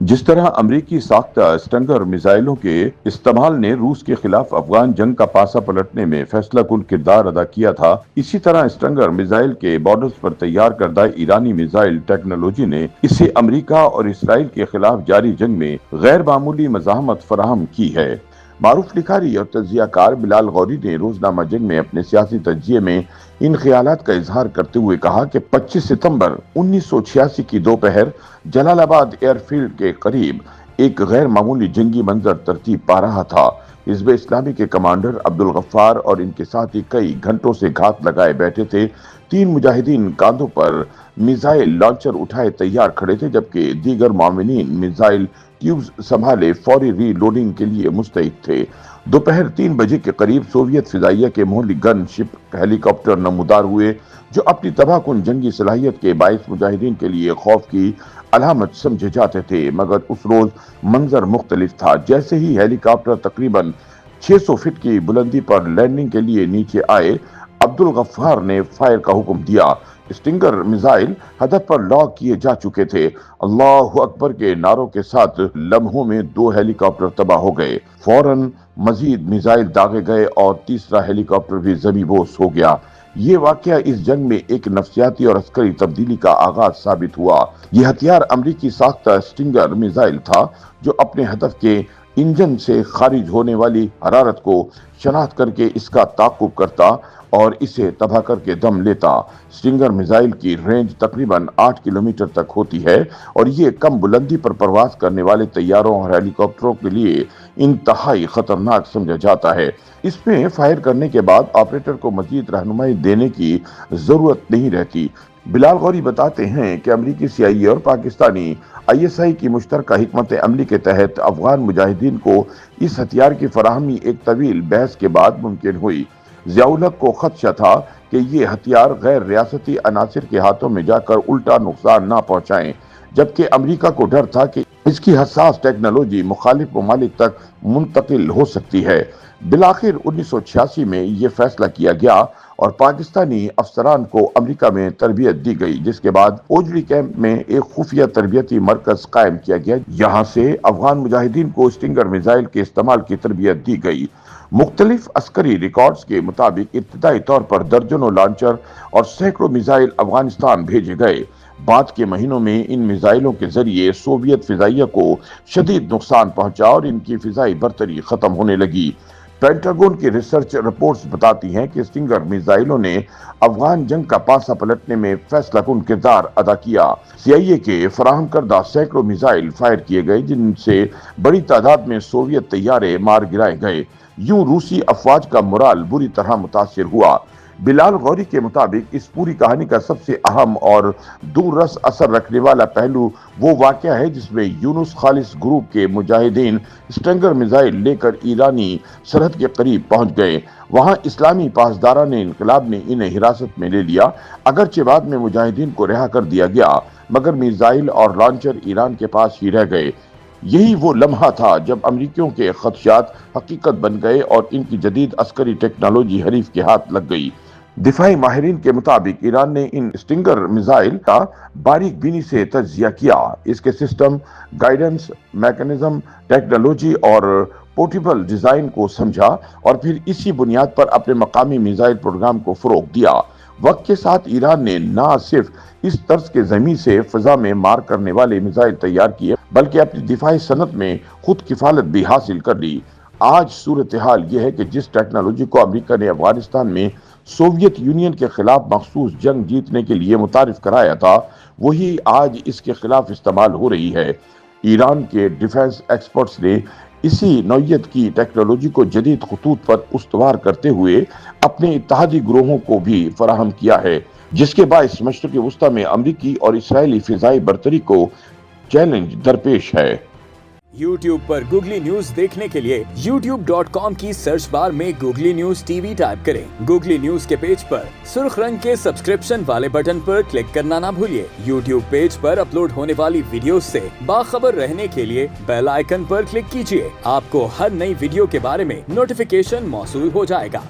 جس طرح امریکی ساختہ اسٹنگر میزائلوں کے استعمال نے روس کے خلاف افغان جنگ کا پاسا پلٹنے میں فیصلہ کن کردار ادا کیا تھا، اسی طرح اسٹنگر میزائل کے بارڈرز پر تیار کردہ ایرانی میزائل ٹیکنالوجی نے اسے امریکہ اور اسرائیل کے خلاف جاری جنگ میں غیر معمولی مزاحمت فراہم کی ہے۔ معروف لکھاری اور تجزیہ کار بلال غوری نے روزنامہ جنگ میں اپنے سیاسی تجزیے میں ان خیالات کا اظہار کرتے ہوئے کہا کہ 25 ستمبر 1986 کی دوپہر جلال آباد ایئر فیلڈ کے قریب ایک غیر معمولی جنگی منظر ترتیب پا رہا تھا۔ حزب اسلامی کے کمانڈر عبدالغفار اور ان کے ساتھی کئی گھنٹوں سے گھات لگائے بیٹھے تھے۔ 3 مجاہدین کاندھوں پر میزائل لانچر اٹھائے تیار کھڑے تھے، جبکہ دیگر معاونین میزائل ٹیوبز سنبھالے فوری ری لوڈنگ کے لیے مستعد تھے۔ دوپہر 3 بجے کے قریب سوویت فضائیہ کے مہلک گن شپ ہیلی کاپٹر نمودار ہوئے، جو اپنی تباہ کن جنگی صلاحیت کے باعث مجاہدین کے لیے خوف کی علامت سمجھے جاتے تھے، مگر اس روز منظر مختلف تھا۔ جیسے ہی ہیلی کاپٹر تقریباً 600 فٹ کی بلندی پر لینڈنگ کے لیے نیچے آئے، عبدالغفار نے فائر کا حکم دیا۔ اسٹنگر میزائل ہدف پر لاک کیے جا چکے تھے۔ اللہ اکبر کے نعروں کے ساتھ لمحوں میں 2 ہیلی کاپٹر تباہ ہو گئے۔ فوراً مزید میزائل داغے گئے اور تیسرا ہیلی کاپٹر بھی زمیں بوس ہو گیا۔ یہ واقعہ اس جنگ میں ایک نفسیاتی اور عسکری تبدیلی کا آغاز ثابت ہوا۔ یہ ہتھیار امریکی ساختہ اسٹنگر میزائل تھا، جو اپنے ہدف کے انجن سے خارج ہونے والی حرارت کو شناخت کر کے اس کا تعاقب کرتا اور اسے تباہ کر کے دم لیتا۔ اسٹنگر میزائل کی رینج تقریباً 8 کلومیٹر تک ہوتی ہے اور یہ کم بلندی پر پرواز کرنے والے طیاروں اور ہیلی کاپٹروں کے لیے انتہائی خطرناک سمجھا جاتا ہے۔ اس میں فائر کرنے کے بعد آپریٹر کو مزید رہنمائی دینے کی ضرورت نہیں رہتی۔ بلال غوری بتاتے ہیں کہ امریکی CIA اور پاکستانی ISI کی مشترکہ حکمت عملی کے تحت افغان مجاہدین کو اس ہتھیار کی فراہمی ایک طویل بحث کے بعد ممکن ہوئی۔ ضیاء الحق کو خدشہ تھا کہ یہ ہتھیار غیر ریاستی عناصر کے ہاتھوں میں جا کر الٹا نقصان نہ پہنچائیں، جبکہ امریکہ کو ڈر تھا کہ اس کی حساس ٹیکنالوجی مخالف ممالک تک منتقل ہو سکتی ہے۔ بالآخر 1986 میں یہ فیصلہ کیا گیا اور پاکستانی افسران کو امریکہ میں تربیت دی گئی، جس کے بعد اوجڑی کیمپ میں ایک خفیہ تربیتی مرکز قائم کیا گیا۔ یہاں سے افغان مجاہدین کو اسٹنگر میزائل کے استعمال کی تربیت دی گئی۔ مختلف عسکری ریکارڈز کے مطابق ابتدائی طور پر درجنوں لانچر اور سینکڑوں میزائل افغانستان بھیجے گئے۔ بعد کے مہینوں میں ان میزائلوں کے ذریعے سوویت فضائیہ کو شدید نقصان پہنچا اور ان کی فضائی برتری ختم ہونے لگی۔ پینٹاگون کی ریسرچ رپورٹس بتاتی ہیں کہ اسٹنگر میزائلوں نے افغان جنگ کا پاسا پلٹنے میں فیصلہ کن کردار ادا کیا۔ CIA کے فراہم کردہ سینکڑوں میزائل فائر کیے گئے، جن سے بڑی تعداد میں سوویت طیارے مار گرائے گئے۔ یوں روسی افواج کا مورال بری طرح متاثر ہوا۔ بلال غوری کے مطابق اس پوری کہانی کا سب سے اہم اور دور رس اثر رکھنے والا پہلو وہ واقعہ ہے جس میں یونس خالص گروپ کے مجاہدین اسٹنگر میزائل لے کر ایرانی سرحد کے قریب پہنچ گئے۔ وہاں اسلامی پاسداران انقلاب نے انہیں حراست میں لے لیا۔ اگرچہ بعد میں مجاہدین کو رہا کر دیا گیا، مگر میزائل اور لانچر ایران کے پاس ہی رہ گئے۔ یہی وہ لمحہ تھا جب امریکیوں کے خدشات حقیقت بن گئے اور ان کی جدید عسکری ٹیکنالوجی حریف کے ہاتھ لگ گئی۔ دفاعی ماہرین کے مطابق ایران نے ان اسٹنگر میزائل کا باریک بینی سے تجزیہ کیا، اس کے سسٹم، گائیڈنس میکانزم، ٹیکنالوجی اور پورٹیبل ڈیزائن کو سمجھا اور پھر اسی بنیاد پر اپنے مقامی میزائل پروگرام کو فروغ دیا۔ وقت کے ساتھ ایران نے نہ صرف اس طرز کے زمین سے فضا میں مار کرنے والے میزائل تیار کیے، بلکہ اپنی دفاعی صنعت میں خود کفالت بھی حاصل کر لی۔ آج صورتحال یہ ہے کہ جس ٹیکنالوجی کو امریکہ نے افغانستان میں سوویت یونین کے خلاف مخصوص جنگ جیتنے کے لیے متعارف کرایا تھا، وہی آج اس کے خلاف استعمال ہو رہی ہے۔ ایران کے ڈیفنس ایکسپرٹس نے اسی نوعیت کی ٹیکنالوجی کو جدید خطوط پر استوار کرتے ہوئے اپنے اتحادی گروہوں کو بھی فراہم کیا ہے، جس کے باعث مشرق وسطی میں امریکی اور اسرائیلی فضائی برتری کو چیلنج درپیش ہے۔ YouTube پر گوگلی نیوز دیکھنے کے لیے youtube.com کی سرچ بار میں گوگلی نیوز TV ٹائپ کریں۔ گوگلی نیوز کے پیج پر سرخ رنگ کے سبسکرپشن والے بٹن پر کلک کرنا نہ بھولیے۔ YouTube پیج پر اپلوڈ ہونے والی ویڈیوز سے باخبر رہنے کے لیے بیل آئیکن پر کلک کیجیے۔ آپ کو ہر نئی ویڈیو کے بارے میں نوٹیفیکیشن موصول ہو جائے گا۔